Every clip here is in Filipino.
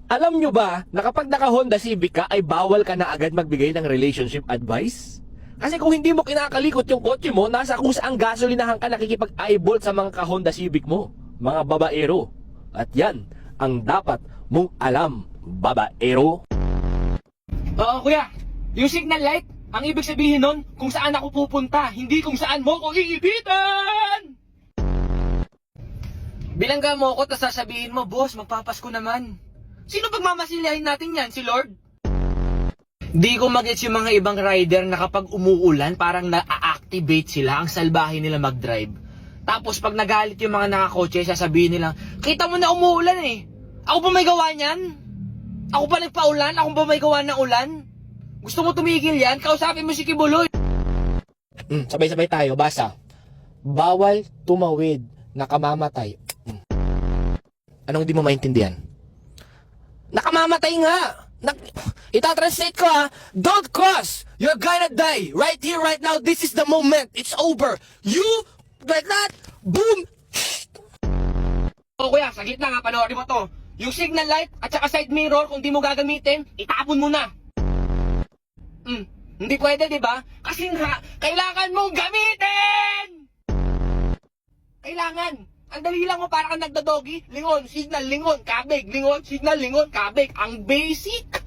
Alam nyo ba na kapag naka-Honda Civic ka ay bawal ka na agad magbigay ng relationship advice? Kasi kung hindi mo kinakalikot yung kotse mo, nasa kung saang gasolinahan ka nakikipag-eyeball sa mga ka-Honda Civic mo, mga babaero. At yan ang dapat mong alam, babaero. Oo, kuya. Yung signal light, ang ibig sabihin nun, kung saan ako pupunta, hindi kung saan mo ko iibitan! Bilangga mo ako, tapos sasabihin mo, boss, magpapasko naman. Sino pagmamasilahin natin yan? Si Lord? Di ko mag-gets yung mga ibang rider na kapag umuulan, parang na-activate sila, ang salbahe nila mag-drive. Tapos pag nagalit yung mga nakakotse, sasabihin nila, kita mo na umuulan eh. Ako ba may gawa niyan? Ako ba nagpaulan? Ako ba may gawa ng ulan? Gusto mo tumigil yan? Kausapin mo si Kibuloy. Sabay-sabay tayo, basa. Bawal tumawid, nakamamatay. Anong hindi mo maintindihan? Nakamamatay nga! Itatranslate ko ha. Don't cross! You're gonna die! Right here, right now, this is the moment! It's over! You, like that, boom! O kuya, sa gitna nga, panoorin mo to. Yung signal light at saka side mirror, kung di mo gagamitin, itapon mo na. Hindi pwede, di ba? Kasi nga, kailangan mong gamitin! Kailangan. Ang dali lang mo, para kang nagdadogi. Lingon, signal, lingon, kabig. Lingon, signal, lingon, kabig. Ang basic.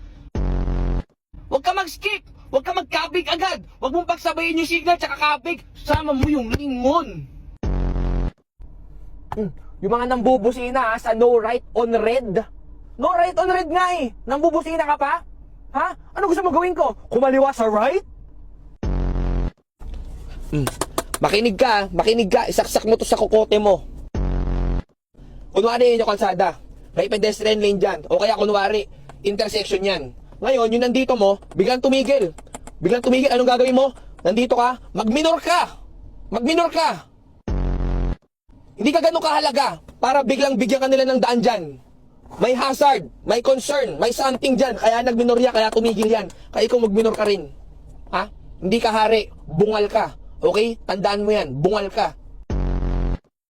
Huwag ka mag-skip. Huwag ka mag-kabig agad. Huwag mong pagsabayin yung signal tsaka kabig. Sama mo yung lingon. Yung mga nambubusina sa no right on red. No right on red nga eh. Nambubusina ka pa? Ha? Ano gusto mo gawin ko? Kumaliwa sa right? Makinig ka. Isaksak mo to sa kokote mo. Kunwari yun yung kalsada. May pedestrian lane dyan. O kaya kunwari, intersection yan. Ngayon, yung nandito mo, biglang tumigil. Anong gagawin mo? Nandito ka, mag-minor ka. Hindi ka ganun kahalaga para biglang bigyan ka nila ng daan dyan. May hazard, may concern, may something dyan. Kaya nagminorya, kaya tumigil yan. Kaya ikaw mag-minor ka rin. Ha? Hindi ka hari, bungal ka. Okay? Tandaan mo yan, bungal ka.